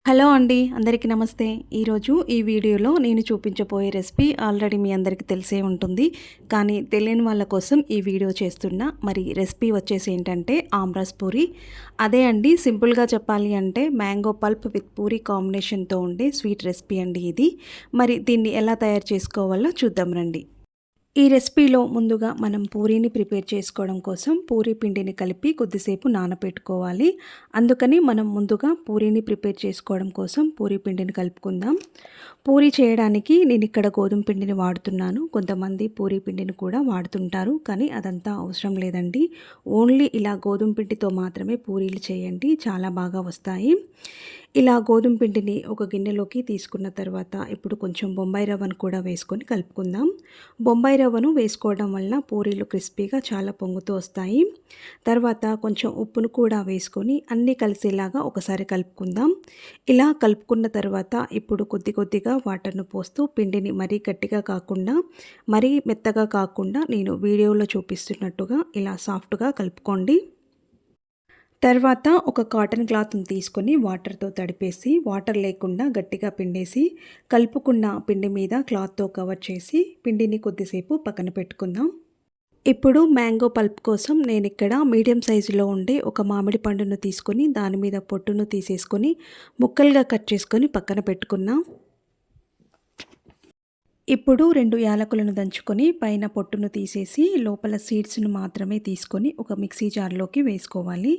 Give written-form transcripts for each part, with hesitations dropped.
Hello అండి, అందరికీ నమస్తే. ఈరోజు ఈ వీడియోలో నేను చూపించబోయే రెసిపీ ఆల్రెడీ మీ అందరికీ తెలిసే ఉంటుంది. కానీ తెలియని వాళ్ళ కోసం ఈ వీడియో చేస్తున్నా. మరి రెసిపీ వచ్చేసి ఏంటంటే ఆమ్రస్ పూరి. అదే అండి, సింపుల్గా చెప్పాలి అంటే మ్యాంగో పల్ప్ విత్ పూరి కాంబినేషన్తో ఉండే స్వీట్ రెసిపీ అండి ఇది. మరి దీన్ని ఎలా తయారు చేసుకోవాలో చూద్దాం రండి. ఈ రెసిపీలో ముందుగా మనం పూరీని ప్రిపేర్ చేసుకోవడం కోసం పూరీ పిండిని కలిపి కొద్దిసేపు నానబెట్టుకోవాలి. అందుకని మనం ముందుగా పూరీని ప్రిపేర్ చేసుకోవడం కోసం పూరీ పిండిని కలుపుకుందాం. పూరీ చేయడానికి నేను ఇక్కడ గోధుమ పిండిని వాడుతున్నాను. కొంతమంది పూరీ పిండిని కూడా వాడుతుంటారు, కానీ అదంతా అవసరం లేదండి. ఓన్లీ ఇలా గోధుమ పిండితో మాత్రమే పూరీలు చేయండి, చాలా బాగా వస్తాయి. ఇలా గోధుమ పిండిని ఒక గిన్నెలోకి తీసుకున్న తర్వాత ఇప్పుడు కొంచెం బొంబాయి రవ్వను కూడా వేసుకొని కలుపుకుందాం. బొంబాయి రవ్వను వేసుకోవడం వల్ల పూరీలు క్రిస్పీగా చాలా పొంగుతూ వస్తాయి. తర్వాత కొంచెం ఉప్పును కూడా వేసుకొని అన్నీ కలిసేలాగా ఒకసారి కలుపుకుందాం. ఇలా కలుపుకున్న తర్వాత ఇప్పుడు కొద్ది కొద్దిగా వాటర్ను పోస్తూ పిండిని మరీ గట్టిగా కాకుండా మరీ మెత్తగా కాకుండా నేను వీడియోలో చూపిస్తున్నట్టుగా ఇలా సాఫ్ట్గా కలుపుకోండి. తర్వాత ఒక కాటన్ క్లాత్ని తీసుకొని వాటర్తో తడిపేసి వాటర్ లేకుండా గట్టిగా పిండేసి కలుపుకున్న పిండి మీద క్లాత్తో కవర్ చేసి పిండిని కొద్దిసేపు పక్కన పెట్టుకుందాం. ఇప్పుడు మ్యాంగో పల్ప్ కోసం నేను ఇక్కడ మీడియం సైజులో ఉండే ఒక మామిడి పండును తీసుకొని దాని మీద పొట్టును తీసేసుకొని ముక్కలుగా కట్ చేసుకొని పక్కన పెట్టుకున్నాం. ఇప్పుడు 2 యాలకులను దంచుకొని పైన పొట్టును తీసేసి లోపల సీడ్స్ను మాత్రమే తీసుకొని ఒక మిక్సీ జార్లోకి వేసుకోవాలి.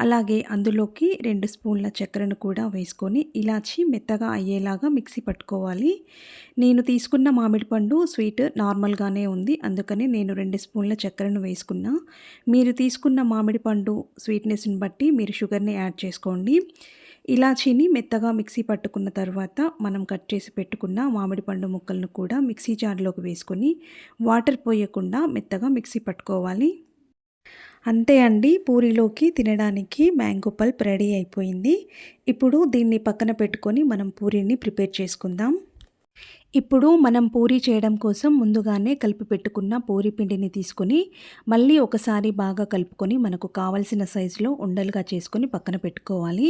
అలాగే అందులోకి 2 స్పూన్ల చక్కెరను కూడా వేసుకొని ఇలాచి మెత్తగా అయ్యేలాగా మిక్సీ పట్టుకోవాలి. నేను తీసుకున్న మామిడి పండు స్వీట్ నార్మల్గానే ఉంది, అందుకని నేను 2 స్పూన్ల చక్కెరను వేసుకున్నా. మీరు తీసుకున్న మామిడి పండు స్వీట్నెస్ని బట్టి మీరు షుగర్ని యాడ్ చేసుకోండి. ఇలాచీని మెత్తగా మిక్సీ పట్టుకున్న తర్వాత మనం కట్ చేసి పెట్టుకున్న మామిడి పండు ముక్కలను కూడా మిక్సీ జార్లోకి వేసుకొని వాటర్ పోయకుండా మెత్తగా మిక్సీ పట్టుకోవాలి. అంతే అండి, పూరీలోకి తినడానికి మ్యాంగో పల్ప్ రెడీ అయిపోయింది. ఇప్పుడు దీన్ని పక్కన పెట్టుకొని మనం పూరీని ప్రిపేర్ చేసుకుందాం. ఇప్పుడు మనం పూరీ చేయడం కోసం ముందుగానే కలిపి పెట్టుకున్న పూరీ పిండిని తీసుకొని మళ్ళీ ఒకసారి బాగా కలుపుకొని మనకు కావలసిన సైజులో ఉండలుగా చేసుకొని పక్కన పెట్టుకోవాలి.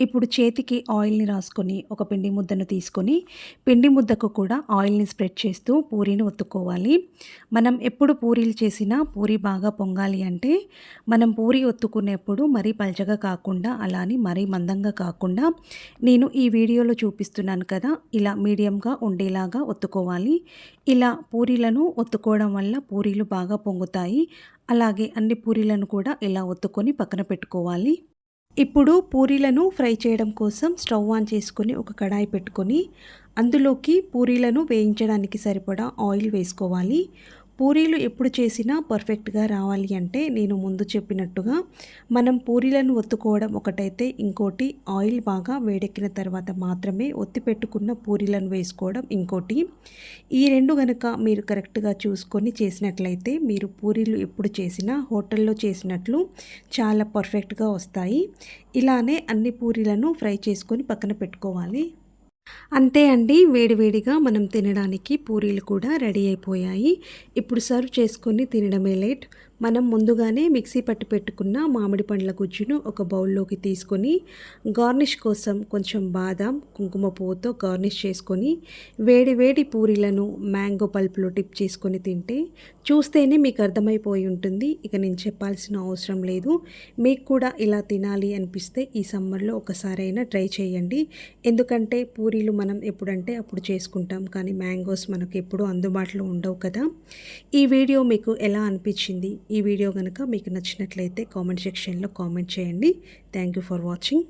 ఇప్పుడు చేతికి ఆయిల్ని రాసుకొని ఒక పిండి ముద్దను తీసుకొని పిండి ముద్దకు కూడా ఆయిల్ని స్ప్రెడ్ చేస్తూ పూరీని ఒత్తుకోవాలి. మనం ఎప్పుడు పూరీలు చేసినా పూరీ బాగా పొంగాలి అంటే మనం పూరీ ఒత్తుకునేప్పుడు మరీ పల్చగా కాకుండా అలాని మరీ మందంగా కాకుండా నేను ఈ వీడియోలో చూపిస్తున్నాను కదా, ఇలా మీడియంగా ఉండేలా ఒత్తుకోవాలి. ఇలా పూరీలను ఒత్తుకోవడం వల్ల పూరీలు బాగా పొంగుతాయి. అలాగే అన్ని పూరీలను కూడా ఇలా ఒత్తుకొని పక్కన పెట్టుకోవాలి. ఇప్పుడు పూరీలను ఫ్రై చేయడం కోసం స్టవ్ ఆన్ చేసుకొని ఒక కడాయి పెట్టుకొని అందులోకి పూరీలను వేయించడానికి సరిపడా ఆయిల్ వేసుకోవాలి. పూరీలు ఎప్పుడు చేసినా పర్ఫెక్ట్గా రావాలి అంటే నేను ముందు చెప్పినట్టుగా మనం పూరీలను ఒత్తుకోవడం ఒకటైతే, ఇంకోటి ఆయిల్ బాగా వేడెక్కిన తర్వాత మాత్రమే ఒత్తి పెట్టుకున్న పూరీలను వేసుకోవడం ఇంకోటి. ఈ రెండు గనుక మీరు కరెక్ట్గా చూసుకొని చేసినట్లయితే మీరు పూరీలు ఎప్పుడు చేసినా హోటల్లో చేసినట్లు చాలా పర్ఫెక్ట్గా వస్తాయి. ఇలానే అన్ని పూరీలను ఫ్రై చేసుకొని పక్కన పెట్టుకోవాలి. అంతే అండి, వేడివేడిగా మనం తినడానికి పూరీలు కూడా రెడీ అయిపోయాయి. ఇప్పుడు సర్వ్ చేసుకొని తినడమే లేట్. మనం ముందుగానే మిక్సీ పట్టి పెట్టుకున్న మామిడి పండ్ల గుజ్జును ఒక బౌల్లోకి తీసుకొని గార్నిష్ కోసం కొంచెం బాదాం కుంకుమ పువ్వుతో గార్నిష్ చేసుకొని వేడి వేడి పూరీలను మ్యాంగో పల్ప్లో డిప్ చేసుకొని తింటే చూస్తేనే మీకు అర్థమైపోయి ఉంటుంది, ఇక నేను చెప్పాల్సిన అవసరం లేదు. మీకు కూడా ఇలా తినాలి అనిపిస్తే ఈ సమ్మర్లో ఒకసారైనా ట్రై చేయండి. ఎందుకంటే పూరీలు మనం ఎప్పుడంటే అప్పుడు చేసుకుంటాం, కానీ మ్యాంగోస్ మనకు ఎప్పుడూ అందుబాటులో ఉండవు కదా. ఈ వీడియో మీకు ఎలా అనిపించింది? ఈ వీడియో కనుక మీకు నచ్చినట్లయితే కామెంట్ సెక్షన్లో కామెంట్ చేయండి. Thank you for watching.